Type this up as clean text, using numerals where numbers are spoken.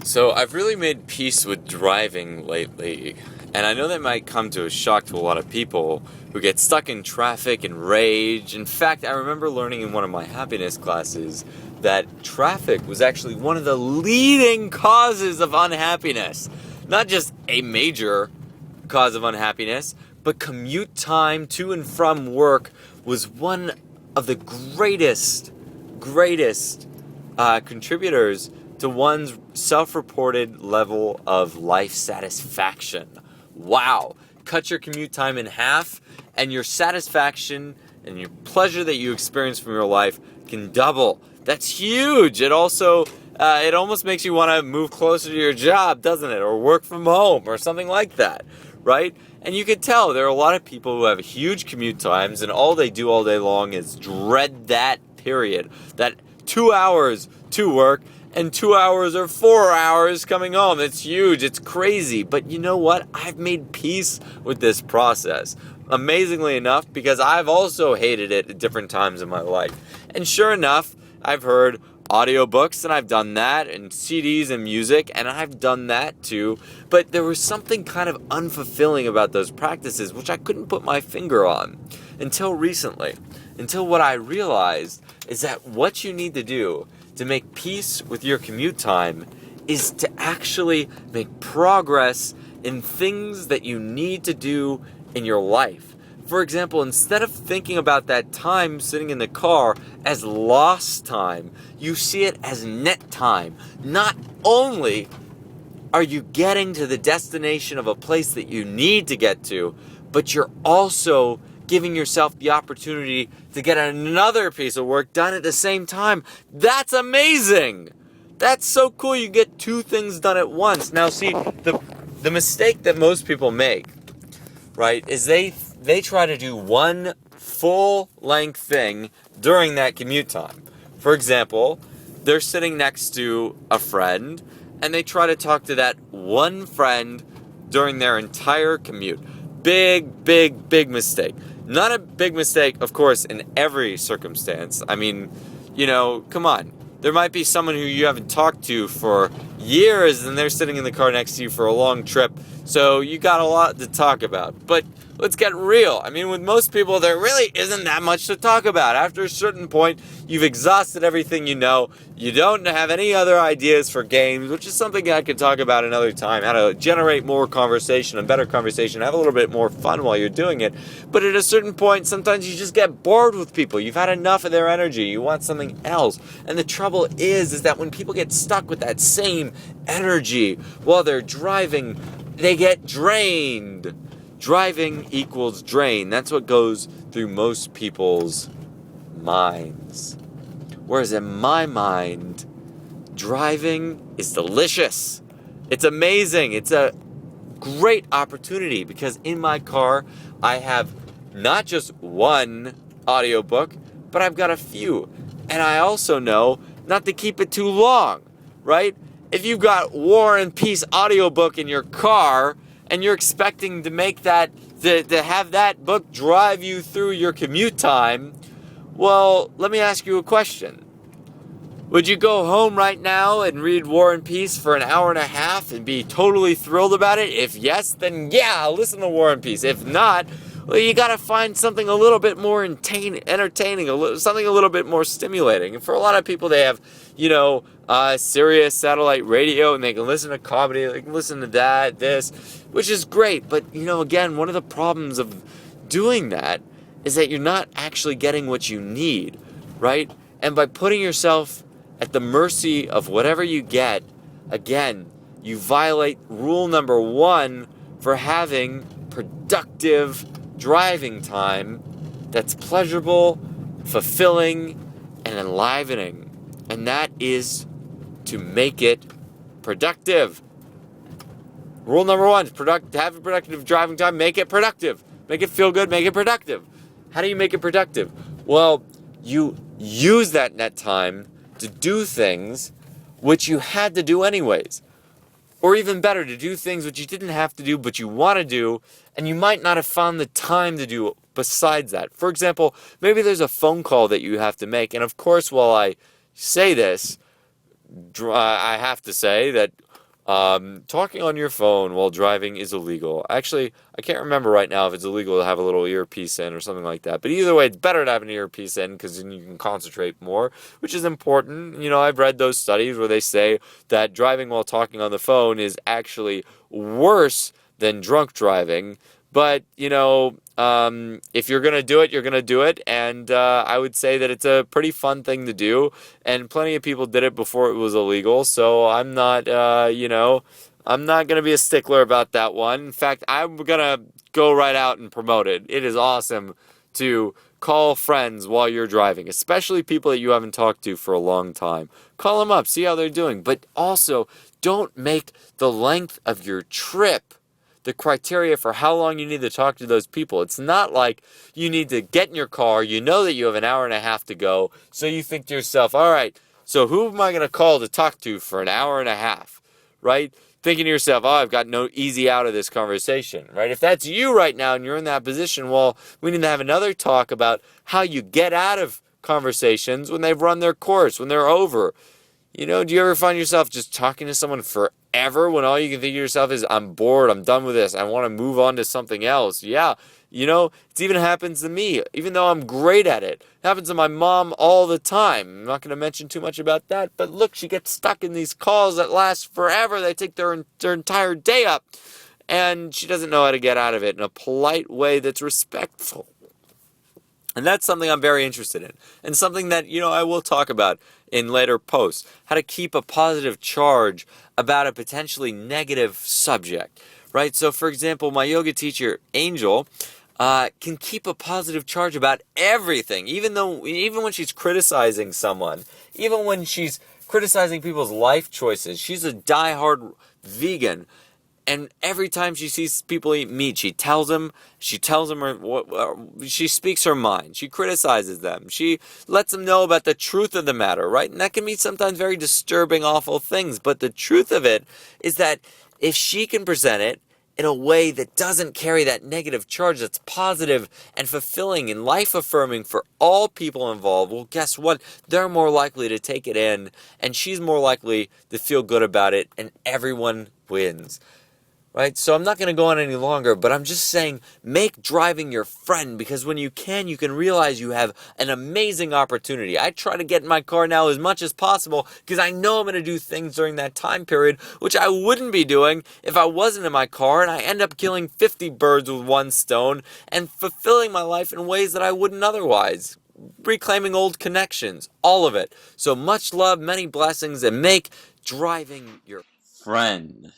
So I've really made peace with driving lately, and I know that might come to a shock to a lot of people who get stuck in traffic and rage. In fact, I remember learning in one of my happiness classes that traffic was actually one of the leading causes of unhappiness. Not just a major cause of unhappiness, but commute time to and from work was one of the greatest contributors to one's self-reported level of life satisfaction. Wow. Cut your commute time in half, and your satisfaction and your pleasure that you experience from your life can double. That's huge. It also, it almost makes you want to move closer to your job, doesn't it? Or work from home or something like that, right? And you can tell there are a lot of people who have huge commute times, and all they do all day long is dread that period, that 2 hours to work and 2 hours or 4 hours coming home. It's huge. It's crazy. But you know what? I've made peace with this process. Amazingly enough, because I've also hated it at different times in my life. And sure enough, I've heard audiobooks, and I've done that, and CDs and music, and I've done that too. But there was something kind of unfulfilling about those practices, which I couldn't put my finger on until recently. Until what I realized is that what you need to do to make peace with your commute time is to actually make progress in things that you need to do in your life. For example, instead of thinking about that time sitting in the car as lost time, you see it as net time. Not only are you getting to the destination of a place that you need to get to, but you're also giving yourself the opportunity to get another piece of work done at the same time. That's amazing. That's so cool. You get two things done at once. Now, see, the mistake that most people make, right, is they try to do one full-length thing during that commute time. For example, they're sitting next to a friend, and they try to talk to that one friend during their entire commute. Big mistake. Not a big mistake, of course, in every circumstance. I mean, come on. There might be someone who you haven't talked to for years, and they're sitting in the car next to you for a long trip, so you got a lot to talk about. But let's get real. I mean, with most people, there really isn't that much to talk about. After a certain point, you've exhausted everything you know. You don't have any other ideas for games, which is something I could talk about another time, how to generate more conversation and better conversation, have a little bit more fun while you're doing it. But at a certain point, sometimes you just get bored with people. You've had enough of their energy. You want something else. And the trouble is that when people get stuck with that same energy while they're driving, they get drained. Driving equals drain. That's what goes through most people's minds. Whereas in my mind, driving is delicious. It's amazing. It's a great opportunity because in my car, I have not just one audiobook, but I've got a few. And I also know not to keep it too long, right? If you've got War and Peace audiobook in your car, and you're expecting to make that, to have that book drive you through your commute time, well, let me ask you a question. Would you go home right now and read War and Peace for an hour and a half and be totally thrilled about it? If yes, then yeah, listen to War and Peace. If not, well, you got to find something a little bit more entertaining, something a little bit more stimulating. And for a lot of people, they have, Sirius satellite radio, and they can listen to comedy, they can listen to this, which is great. But, again, one of the problems of doing that is that you're not actually getting what you need, right? And by putting yourself at the mercy of whatever you get, again, you violate rule number 1 for having productive driving time that's pleasurable, fulfilling, and enlivening. And that is to make it productive. Rule number 1 is have a productive driving time. Make it productive. Make it feel good. Make it productive. How do you make it productive? Well, you use that net time to do things which you had to do anyways. Or even better, to do things which you didn't have to do, but you want to do, and you might not have found the time to do besides that. For example, maybe there's a phone call that you have to make. And of course, while I say this, I have to say that Talking on your phone while driving is illegal. Actually, I can't remember right now if it's illegal to have a little earpiece in or something like that. But either way, it's better to have an earpiece in because then you can concentrate more, which is important. You know, I've read those studies where they say that driving while talking on the phone is actually worse than drunk driving. But, if you're going to do it, you're going to do it. And I would say that it's a pretty fun thing to do. And plenty of people did it before it was illegal. So I'm not, I'm not going to be a stickler about that one. In fact, I'm going to go right out and promote it. It is awesome to call friends while you're driving, especially people that you haven't talked to for a long time. Call them up, see how they're doing. But also, don't make the length of your trip the criteria for how long you need to talk to those people. It's not like you need to get in your car, you know that you have an hour and a half to go, so you think to yourself, all right, so who am I going to call to talk to for an hour and a half, right? Thinking to yourself, oh, I've got no easy out of this conversation, right? If that's you right now and you're in that position, well, we need to have another talk about how you get out of conversations when they've run their course, when they're over. You know, do you ever find yourself just talking to someone forever when all you can think to yourself is, I'm bored, I'm done with this, I want to move on to something else? Yeah, it even happens to me, even though I'm great at it. It happens to my mom all the time. I'm not going to mention too much about that, but look, she gets stuck in these calls that last forever. They take their entire day up, and she doesn't know how to get out of it in a polite way that's respectful. And that's something I'm very interested in. And something that, I will talk about in later posts. How to keep a positive charge about a potentially negative subject. Right? So, for example, my yoga teacher, Angel, can keep a positive charge about everything. Even when she's criticizing someone. Even when she's criticizing people's life choices. She's a diehard vegan. And every time she sees people eat meat, she tells them she speaks her mind. She criticizes them. She lets them know about the truth of the matter, right? And that can be sometimes very disturbing, awful things. But the truth of it is that if she can present it in a way that doesn't carry that negative charge, that's positive and fulfilling and life-affirming for all people involved, well, guess what? They're more likely to take it in, and she's more likely to feel good about it, and everyone wins. Right? So I'm not going to go on any longer, but I'm just saying make driving your friend, because when you can realize you have an amazing opportunity. I try to get in my car now as much as possible because I know I'm going to do things during that time period which I wouldn't be doing if I wasn't in my car, and I end up killing 50 birds with one stone and fulfilling my life in ways that I wouldn't otherwise. Reclaiming old connections, all of it. So much love, many blessings, and make driving your friend.